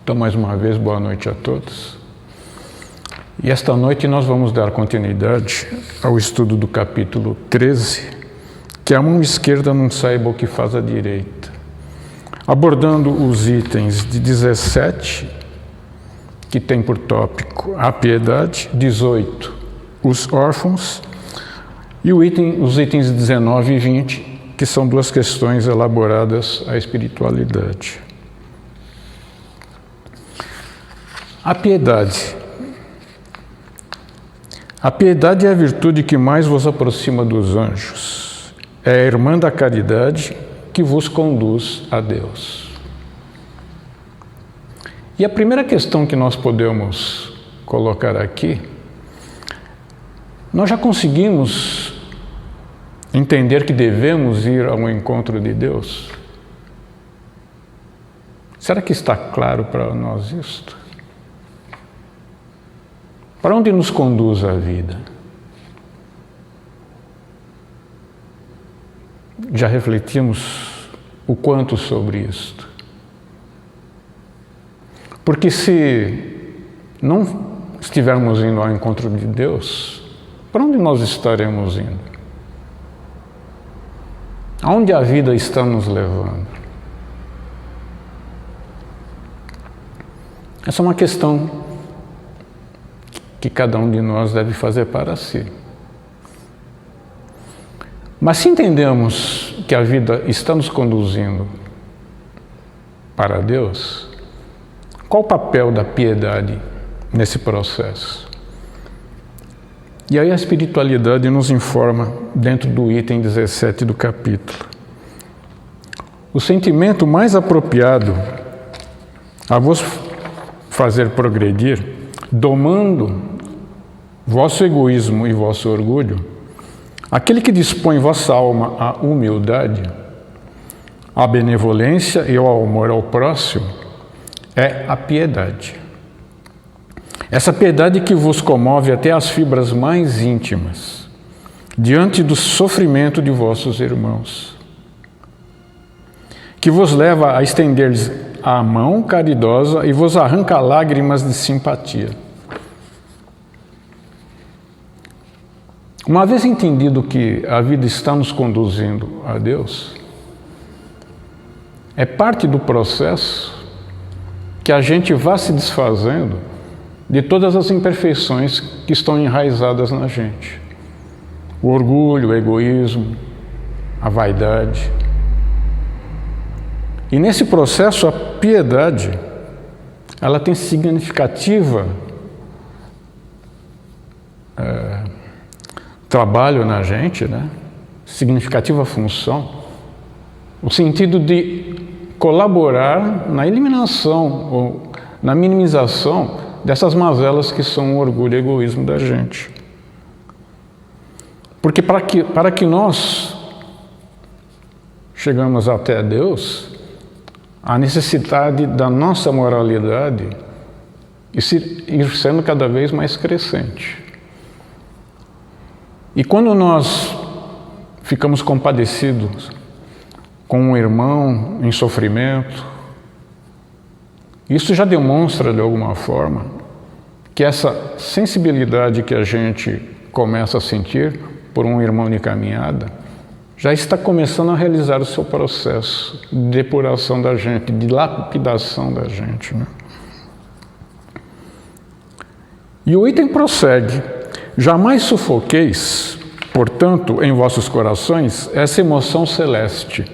Então, mais uma vez, boa noite a todos. E esta noite nós vamos dar continuidade ao estudo do capítulo 13, que a mão esquerda não saiba o que faz a direita, abordando os itens de 17, que tem por tópico a piedade, 18, os órfãos, e os itens 19 e 20, que são duas questões elaboradas à espiritualidade. A piedade. A piedade é a virtude que mais vos aproxima dos anjos. É a irmã da caridade que vos conduz a Deus. E a primeira questão que nós podemos colocar aqui, nós já conseguimos entender que devemos ir ao encontro de Deus? Será que está claro para nós isto? Para onde nos conduz a vida? Já refletimos o quanto sobre isto? Porque se não estivermos indo ao encontro de Deus, para onde nós estaremos indo? Aonde a vida está nos levando? Essa é uma questão que cada um de nós deve fazer para si. Mas se entendemos que a vida está nos conduzindo para Deus, qual o papel da piedade nesse processo? E aí a espiritualidade nos informa, dentro do item 17 do capítulo. O sentimento mais apropriado a vos fazer progredir, domando vosso egoísmo e vosso orgulho, aquele que dispõe vossa alma à humildade, à benevolência e ao amor ao próximo, é a piedade. Essa piedade que vos comove até as fibras mais íntimas, diante do sofrimento de vossos irmãos, que vos leva a estender-lhes a mão caridosa e vos arranca lágrimas de simpatia. Uma vez entendido que a vida está nos conduzindo a Deus, é parte do processo que a gente vá se desfazendo de todas as imperfeições que estão enraizadas na gente. O orgulho, o egoísmo, a vaidade. E nesse processo, a piedade, ela tem significativa trabalho na gente, né? Significativa função, o sentido de colaborar na eliminação ou na minimização dessas mazelas que são o orgulho e o egoísmo da gente. Porque para que nós chegamos até Deus, a necessidade da nossa moralidade ir sendo cada vez mais crescente. E quando nós ficamos compadecidos com um irmão em sofrimento, isso já demonstra de alguma forma que essa sensibilidade que a gente começa a sentir por um irmão de caminhada já está começando a realizar o seu processo de depuração da gente, de lapidação da gente, né? E o item prossegue: jamais sufoqueis, portanto, em vossos corações, essa emoção celeste.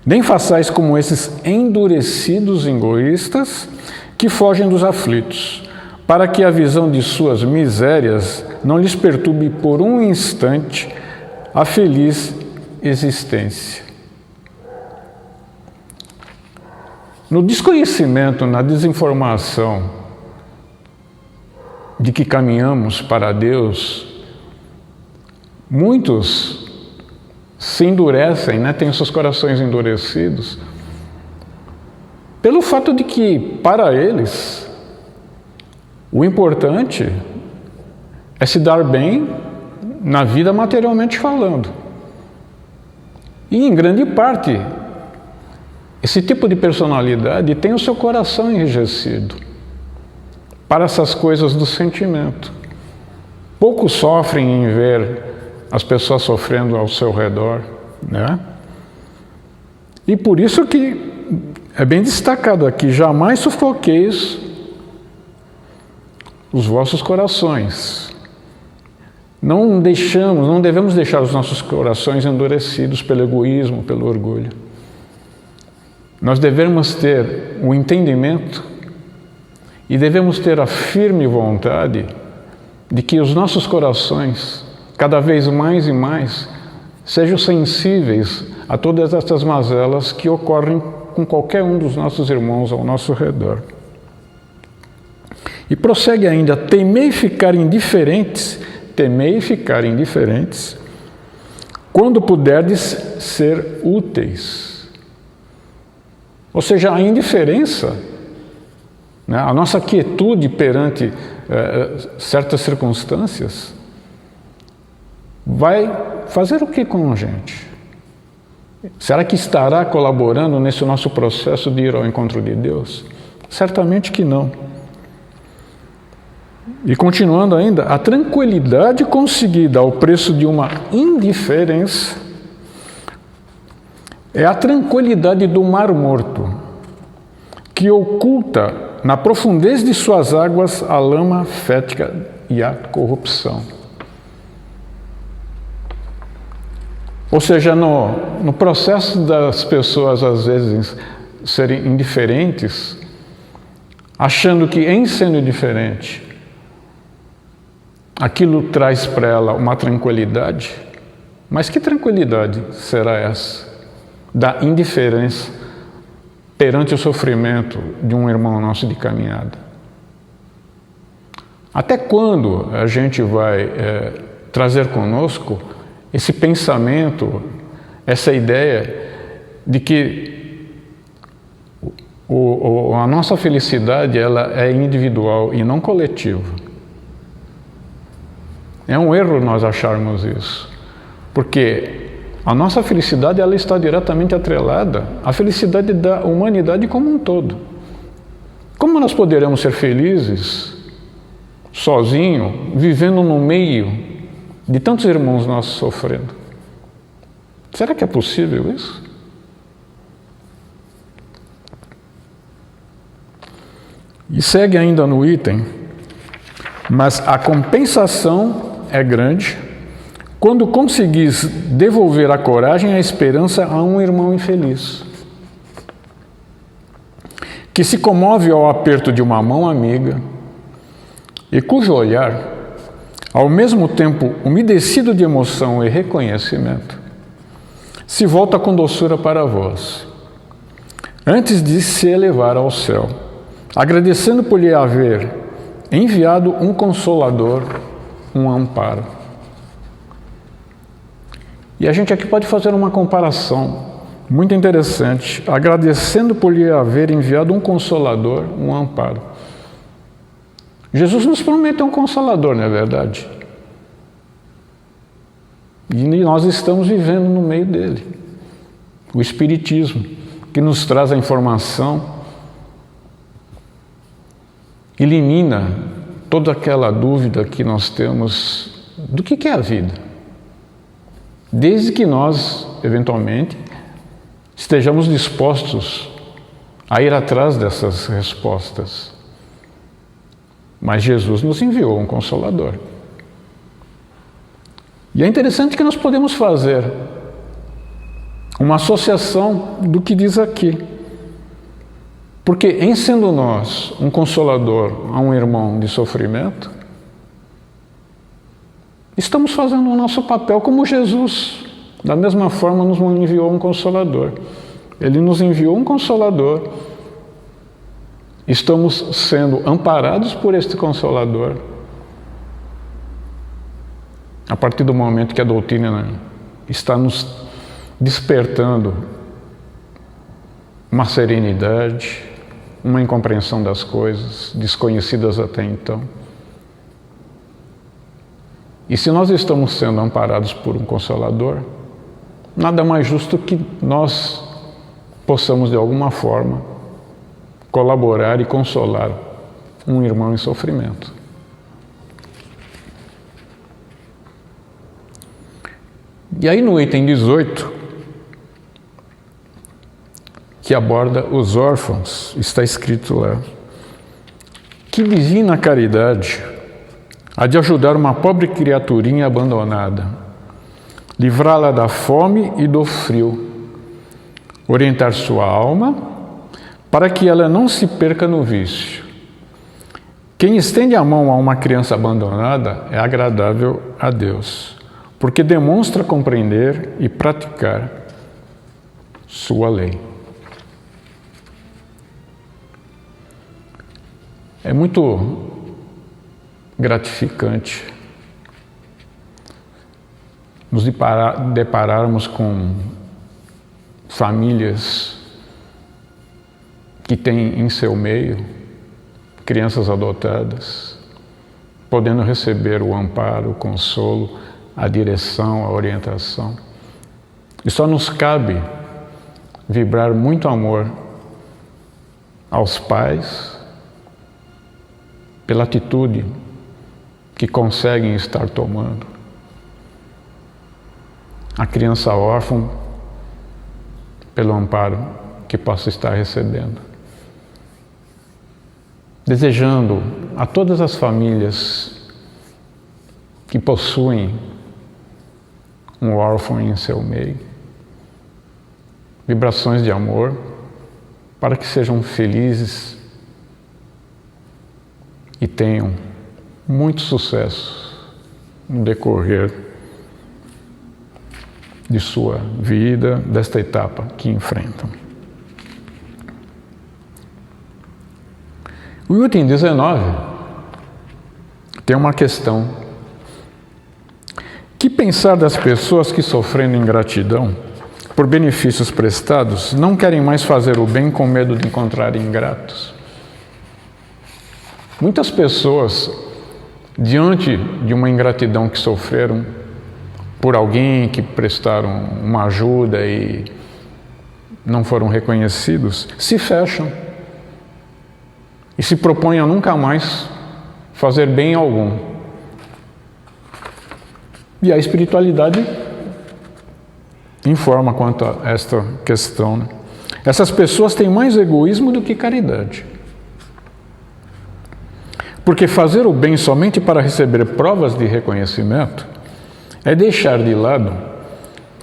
Nem façais como esses endurecidos egoístas que fogem dos aflitos, para que a visão de suas misérias não lhes perturbe por um instante a feliz existência. No desconhecimento, na desinformação de que caminhamos para Deus, muitos se endurecem, né? Têm seus corações endurecidos, pelo fato de que, para eles, o importante é se dar bem na vida materialmente falando. E, em grande parte, Esse tipo de personalidade tem o seu coração enrijecido para essas coisas do sentimento. Poucos sofrem em ver as pessoas sofrendo ao seu redor, né? E por isso que é bem destacado aqui: jamais sufoqueis os vossos corações. Não devemos deixar os nossos corações endurecidos pelo egoísmo, pelo orgulho. Nós devemos ter o entendimento e devemos ter a firme vontade de que os nossos corações, cada vez mais e mais, sejam sensíveis a todas essas mazelas que ocorrem com qualquer um dos nossos irmãos ao nosso redor. E prossegue ainda: temei ficar indiferentes, quando puderdes ser úteis. Ou seja, a indiferença, né, a nossa quietude perante certas circunstâncias, vai fazer o que com a gente? Será que estará colaborando nesse nosso processo de ir ao encontro de Deus? Certamente que não. E continuando ainda: a tranquilidade conseguida ao preço de uma indiferença é a tranquilidade do mar morto, que oculta na profundez de suas águas a lama fétida e a corrupção. Ou seja, no processo das pessoas, às vezes, serem indiferentes, achando que, em sendo indiferente, aquilo traz para ela uma tranquilidade. Mas que tranquilidade será essa? Da indiferença perante o sofrimento de um irmão nosso de caminhada. Até quando a gente vai trazer conosco esse pensamento, essa ideia de que a nossa felicidade ela é individual e não coletiva? É um erro nós acharmos isso, porque a nossa felicidade ela está diretamente atrelada à felicidade da humanidade como um todo. Como nós poderemos ser felizes sozinho, vivendo no meio de tantos irmãos nossos sofrendo? Será que é possível isso? E segue ainda no item: mas a compensação é grande quando conseguis devolver a coragem e a esperança a um irmão infeliz, que se comove ao aperto de uma mão amiga e cujo olhar, ao mesmo tempo umedecido de emoção e reconhecimento, se volta com doçura para vós, antes de se elevar ao céu, agradecendo por lhe haver enviado um consolador, um amparo. E a gente aqui pode fazer uma comparação muito interessante, agradecendo por lhe haver enviado um consolador, um amparo. Jesus nos prometeu um consolador, não é verdade? E nós estamos vivendo no meio dele. O Espiritismo, que nos traz a informação, elimina toda aquela dúvida que nós temos do que é a vida. Desde que nós, eventualmente, estejamos dispostos a ir atrás dessas respostas. Mas Jesus nos enviou um Consolador. E é interessante que nós podemos fazer uma associação do que diz aqui. Porque, em sendo nós um Consolador a um irmão de sofrimento, estamos fazendo o nosso papel como Jesus, da mesma forma, nos enviou um Consolador. Ele nos enviou um Consolador. Estamos sendo amparados por este Consolador. A partir do momento que a doutrina está nos despertando uma serenidade, uma incompreensão das coisas, desconhecidas até então. E se nós estamos sendo amparados por um Consolador, nada mais justo que nós possamos de alguma forma colaborar e consolar um irmão em sofrimento. E aí no item 18, que aborda os órfãos, está escrito lá: que divina caridade há de ajudar uma pobre criaturinha abandonada, livrá-la da fome e do frio, orientar sua alma para que ela não se perca no vício. Quem estende a mão a uma criança abandonada é agradável a Deus, porque demonstra compreender e praticar sua lei. É muito gratificante nos depararmos com famílias que têm em seu meio crianças adotadas, podendo receber o amparo, o consolo, a direção, a orientação. E só nos cabe vibrar muito amor aos pais pela atitude que conseguem estar tomando. A criança órfã pelo amparo que possa estar recebendo. Desejando a todas as famílias que possuem um órfão em seu meio vibrações de amor para que sejam felizes e tenham muito sucesso no decorrer de sua vida, desta etapa que enfrentam. O item 19 tem uma questão. Que pensar das pessoas que, sofrendo ingratidão por benefícios prestados, não querem mais fazer o bem com medo de encontrarem ingratos? Muitas pessoas, diante de uma ingratidão que sofreram por alguém que prestaram uma ajuda e não foram reconhecidos, se fecham e se propõem a nunca mais fazer bem algum. E a espiritualidade informa quanto a esta questão, né? Essas pessoas têm mais egoísmo do que caridade. Porque fazer o bem somente para receber provas de reconhecimento é deixar de lado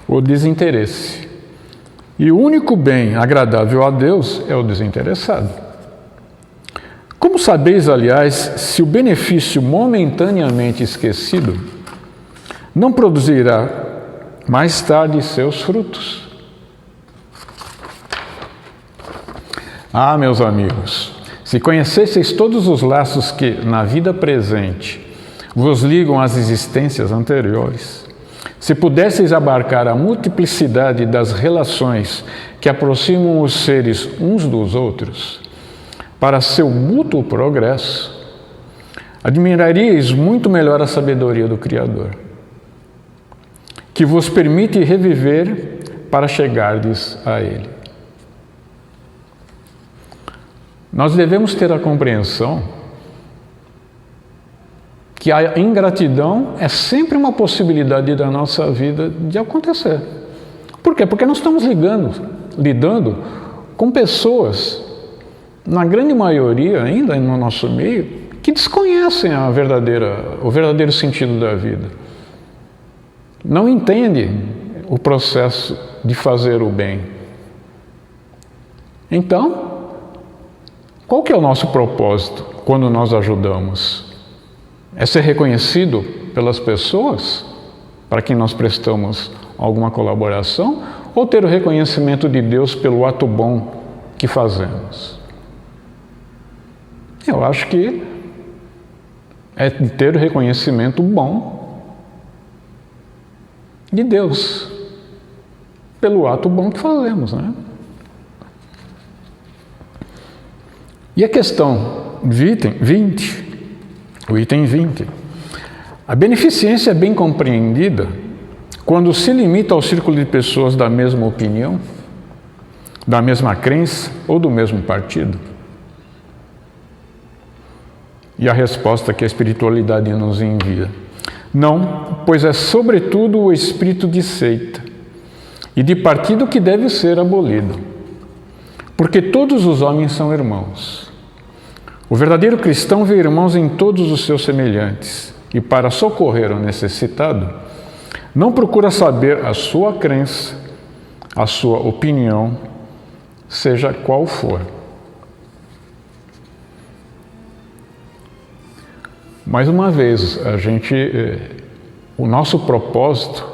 o desinteresse. E o único bem agradável a Deus é o desinteressado. Como sabeis, aliás, se o benefício momentaneamente esquecido não produzirá mais tarde seus frutos? Ah, meus amigos, se conhecesseis todos os laços que, na vida presente, vos ligam às existências anteriores, se pudesseis abarcar a multiplicidade das relações que aproximam os seres uns dos outros, para seu mútuo progresso, admiraríeis muito melhor a sabedoria do Criador, que vos permite reviver para chegardes a Ele. Nós devemos ter a compreensão que a ingratidão é sempre uma possibilidade da nossa vida de acontecer. Por quê? Porque nós estamos lidando com pessoas, na grande maioria ainda no nosso meio, que desconhecem o verdadeiro sentido da vida. Não entendem o processo de fazer o bem. Então, qual que é o nosso propósito quando nós ajudamos? É ser reconhecido pelas pessoas para quem nós prestamos alguma colaboração ou ter o reconhecimento de Deus pelo ato bom que fazemos? Eu acho que é ter o reconhecimento bom de Deus pelo ato bom que fazemos, né? E a questão 20, o item 20. A beneficência é bem compreendida quando se limita ao círculo de pessoas da mesma opinião, da mesma crença ou do mesmo partido? E a resposta que a espiritualidade nos envia: não, pois é sobretudo o espírito de seita e de partido que deve ser abolido, porque todos os homens são irmãos. O verdadeiro cristão vê irmãos em todos os seus semelhantes e, para socorrer o necessitado, não procura saber a sua crença, a sua opinião, seja qual for. Mais uma vez, o nosso propósito,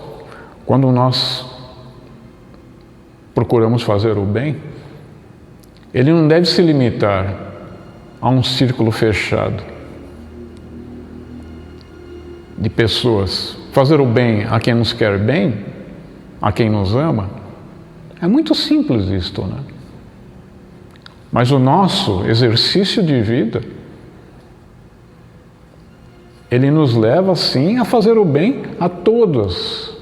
quando nós procuramos fazer o bem, ele não deve se limitar a um círculo fechado de pessoas. Fazer o bem a quem nos quer bem, a quem nos ama, é muito simples isto, né? Mas o nosso exercício de vida, ele nos leva, sim, a fazer o bem a todos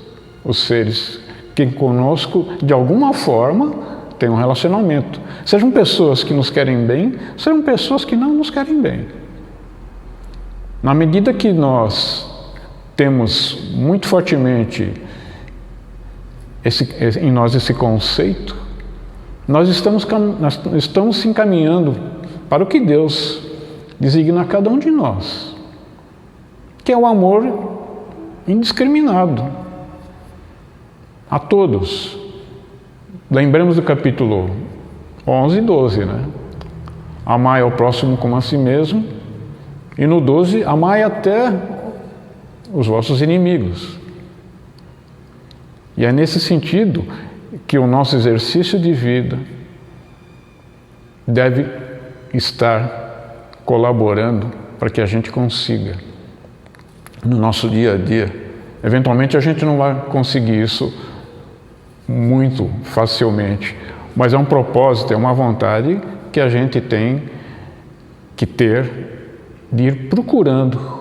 os seres que conosco, de alguma forma, têm um relacionamento. Sejam pessoas que nos querem bem, sejam pessoas que não nos querem bem. Na medida que nós temos muito fortemente em nós esse conceito, nós estamos se encaminhando para o que Deus designa a cada um de nós, que é o amor indiscriminado a todos. Lembremos do capítulo 11 e 12, né? Amai ao próximo como a si mesmo, e no 12, amai até os vossos inimigos. E é nesse sentido que o nosso exercício de vida deve estar colaborando para que a gente consiga, no nosso dia a dia. Eventualmente a gente não vai conseguir isso muito facilmente, mas é um propósito, é uma vontade que a gente tem que ter de ir procurando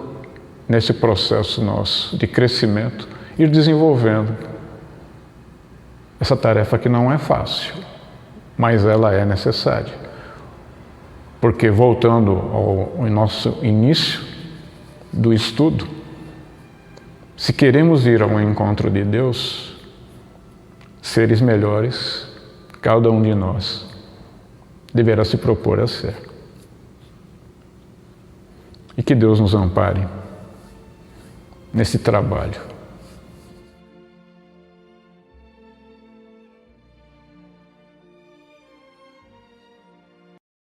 nesse processo nosso de crescimento, ir desenvolvendo essa tarefa que não é fácil, mas ela é necessária. Porque, voltando ao nosso início do estudo, se queremos ir ao encontro de Deus, seres melhores, cada um de nós deverá se propor a ser. E que Deus nos ampare nesse trabalho.